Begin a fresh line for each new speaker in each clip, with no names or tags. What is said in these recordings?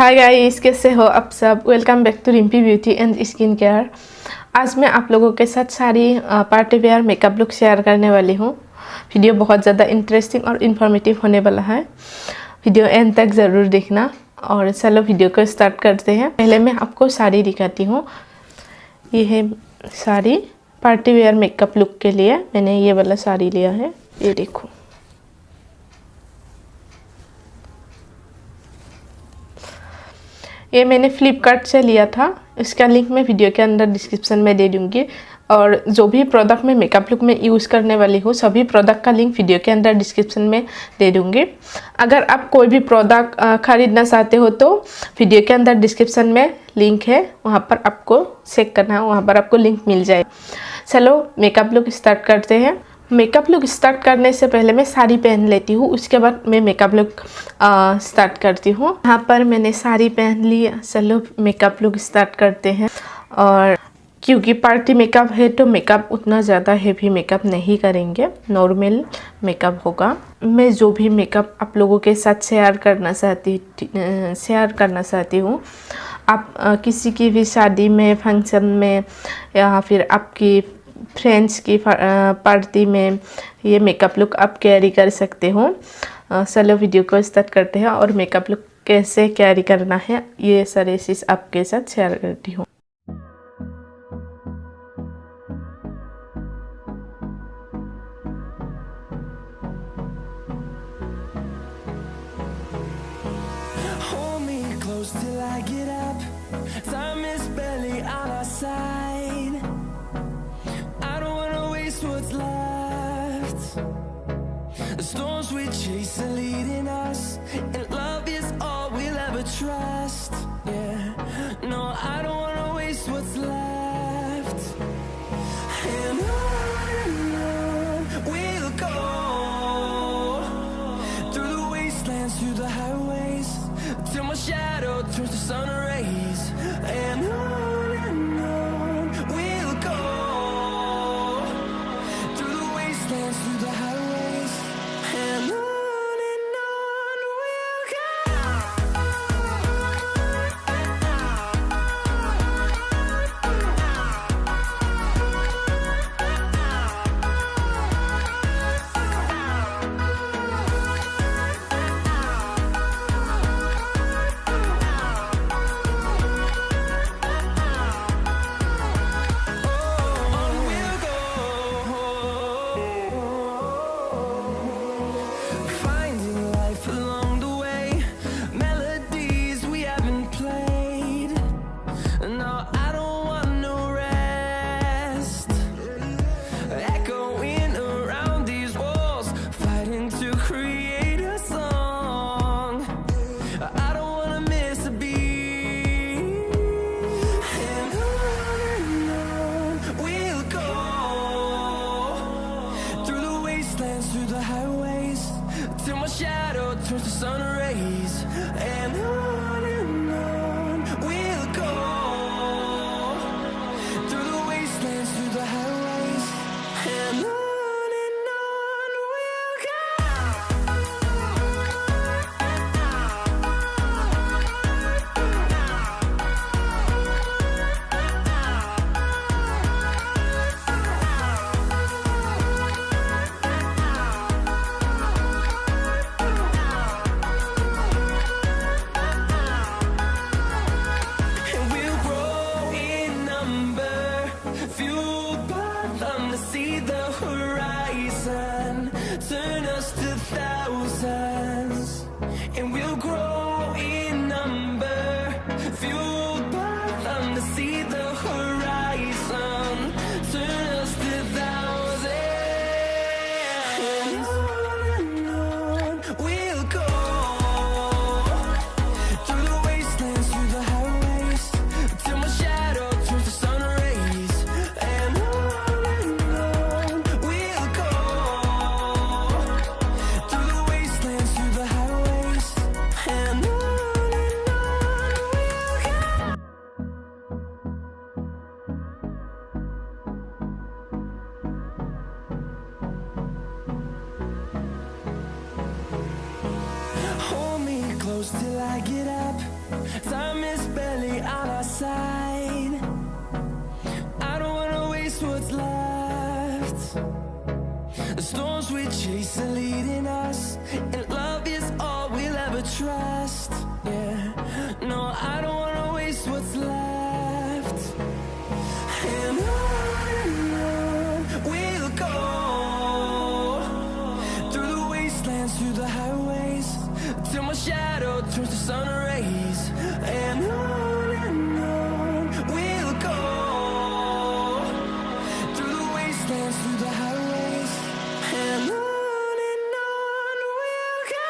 Hi guys, कैसे हो आप सब। Welcome back to Rimpy beauty and skin care. आज मैं आप लोगों के साथ सारी party wear makeup look share करने वाली हूँ। वीडियो बहुत ज़्यादा इंटरेस्टिंग और इन्फॉर्मेटिव होने वाला है। वीडियो एंड तक ज़रूर देखना। और चलो वीडियो को स्टार्ट करते हैं। पहले मैं आपको साड़ी दिखाती हूँ। ये है sari party wear makeup look के लिए। मैंने ये वाला साड़ी लिया है, ये देखो। ये मैंने फ्लिपकार्ट से लिया था। इसका लिंक मैं वीडियो के अंदर डिस्क्रिप्शन में दे दूँगी। और जो भी प्रोडक्ट मैं मेकअप लुक में यूज़ करने वाली हूँ, सभी प्रोडक्ट का लिंक वीडियो के अंदर डिस्क्रिप्शन में दे दूँगी। अगर आप कोई भी प्रोडक्ट ख़रीदना चाहते हो तो वीडियो के अंदर डिस्क्रिप्शन में लिंक है, वहाँ पर आपको चेक करना है, वहाँ पर आपको लिंक मिल जाए। चलो मेकअप लुक स्टार्ट करते हैं। मेकअप लुक स्टार्ट करने से पहले मैं साड़ी पहन लेती हूँ, उसके बाद मैं मेकअप लुक स्टार्ट करती हूँ। यहाँ पर मैंने साड़ी पहन ली। चलो मेकअप लुक स्टार्ट करते हैं। और क्योंकि पार्टी मेकअप है तो मेकअप उतना ज़्यादा हेवी मेकअप नहीं करेंगे, नॉर्मल मेकअप होगा। मैं जो भी मेकअप आप लोगों के साथ शेयर करना चाहती हूँ। आप किसी की भी शादी में, फंक्शन में या फिर आपकी फ्रेंड्स की पार्टी में ये मेकअप लुक आप कैरी कर सकते हो। चलो वीडियो को स्टार्ट करते हैं और मेकअप लुक कैसे कैरी करना है ये सारे चीज़ आपके साथ शेयर करती हूँ।
What's left? The storms we chase are leading us, and love is all we'll ever trust. Yeah, no, I don't wanna waste what's left. And on we'll go, through the wastelands, through the highways, till my shadow turns to sun rays. And on we'll go, through the highways, and on we'll go. Through the highways, till my shadow turns to sun rays. And on we'll go, through the wastelands, through the highways, and on we'll go. Turn us to thousands, and we'll grow in number, fueled by them to see the horizon. Turn us to thousands, and on we'll go, through the wastelands, through the highways, till my shadow turns to sun rays. And on we'll go, through the wastelands, through the highways, and on we'll go. Hold me close till I get up. Time is barely on our side. I don't wanna waste what's left. The storms we chase are leading us, and love is all we'll ever trust. Yeah, no, I don't wanna waste what's left. And on we'll go, through the wastelands, through the highways, till my shadow turns to sun rays. And on we'll go, through the wastelands, through the highways, and on we'll go.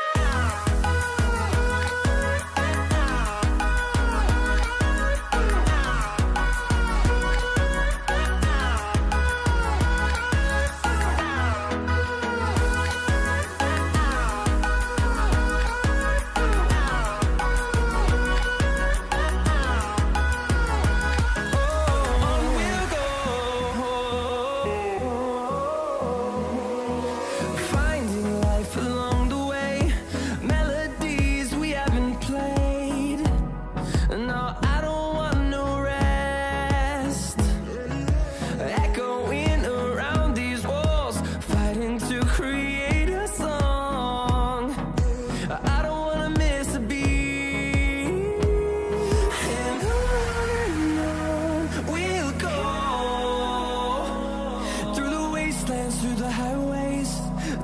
Through the highways,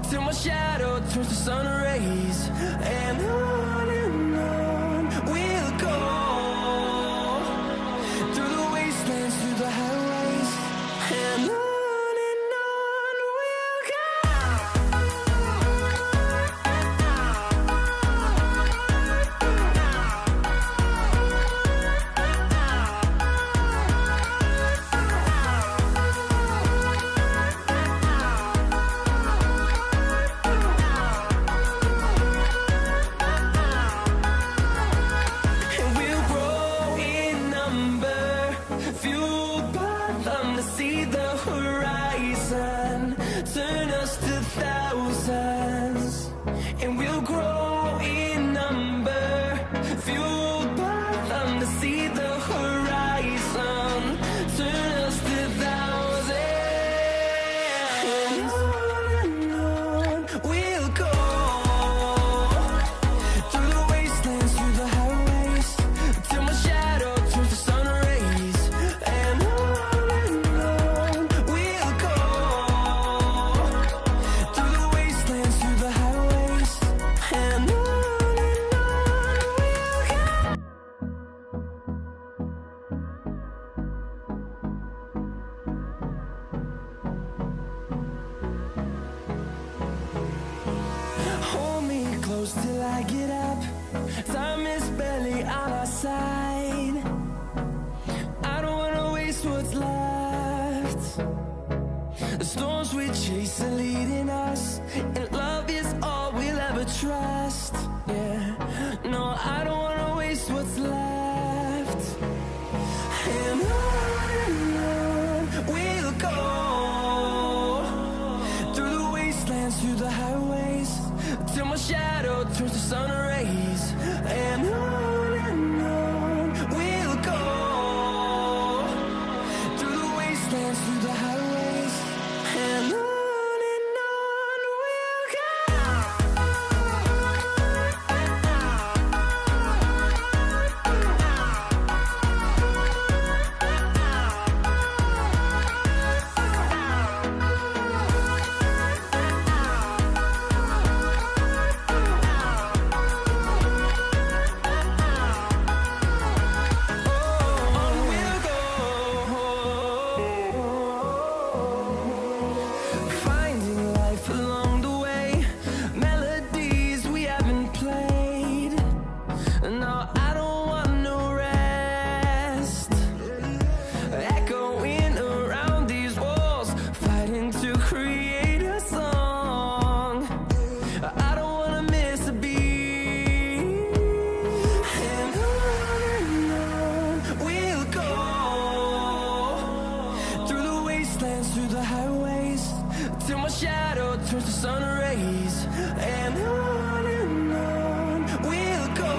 till my shadow turns to sun rays. And on we'll go, through the wastelands, through the highways, and on we'll go. See the horizon, turn us to thousands, and we'll grow in number, fueled by them. To see the horizon, turn us to thousands, and on we'll go, through the wastelands, through the highways, till my shadow turns to sun rays. And close till I get up. Time is barely on our side. I don't wanna waste what's left. The storms we chase are leading us, and love is all we'll ever trust. Yeah, no, I don't wanna waste what's left. And on we'll go, through the wastelands, through the highways, till my shadow turns to sun rays. And on we'll go, through the wastelands, through the highways, and on we'll go. turns to sun rays, and on we'll go,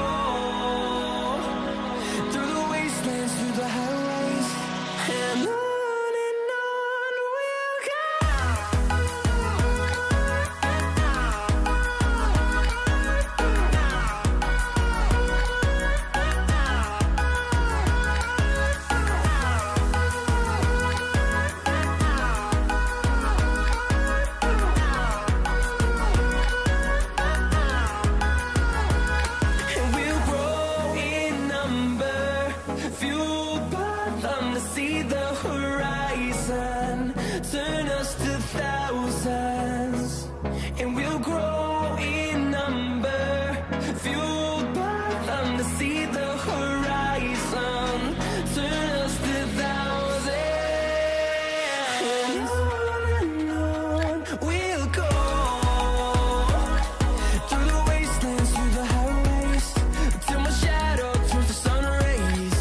and on we'll go. And we'll grow in number, fueled by them to see the horizon, turn us to thousands. And we'll grow in number, fueled by them to see the horizon, turn us to thousands. And on we'll go, through the wastelands, through the highways, till my shadow turns to sun rays.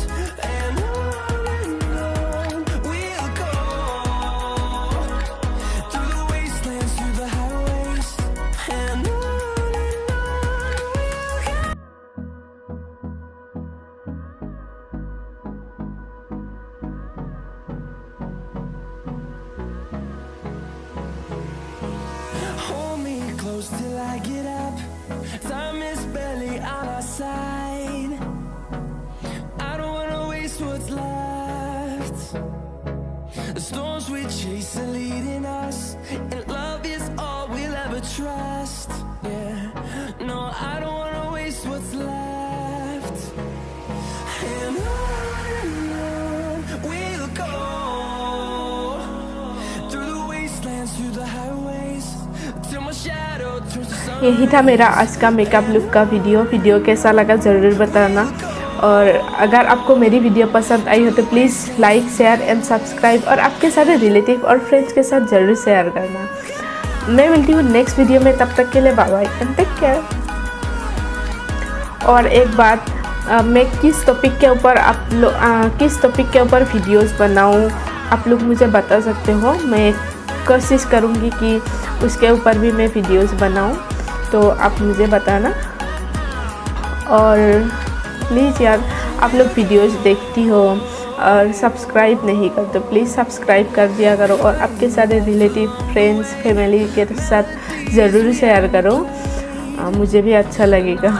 And on we'll go, through the wastelands, through the highways. And on we'll go. Hold me close till I get up. Time is barely on our side. I don't wanna waste what's left. The storms we chase are leading us, and love is all we'll ever trust. Yeah, no, I don't wanna waste what's left. And on we'll go, through the wastelands, through the highways, till my shadow turns to sun.
यही था मेरा आज का makeup look का video कैसा लगा ज़रूर बताना। और अगर आपको मेरी वीडियो पसंद आई हो तो please like share and subscribe, और आपके सारे रिलेटिव और फ्रेंड्स के साथ ज़रूर शेयर करना। मैं मिलती हूँ नेक्स्ट वीडियो में, तब तक के लिए bye bye and take care. और एक बात, मैं किस टॉपिक के ऊपर वीडियोस बनाऊँ आप लोग मुझे बता सकते हो। मैं कोशिश करूँगी कि उसके ऊपर भी मैं वीडियोस बनाऊँ, तो आप मुझे बताना। और प्लीज़ यार, आप लोग वीडियोस देखती हो और सब्सक्राइब नहीं करते तो प्लीज़ सब्सक्राइब कर दिया करो, और आपके सारे रिलेटिव फ्रेंड्स फैमिली के साथ ज़रूर शेयर करो, मुझे भी अच्छा लगेगा।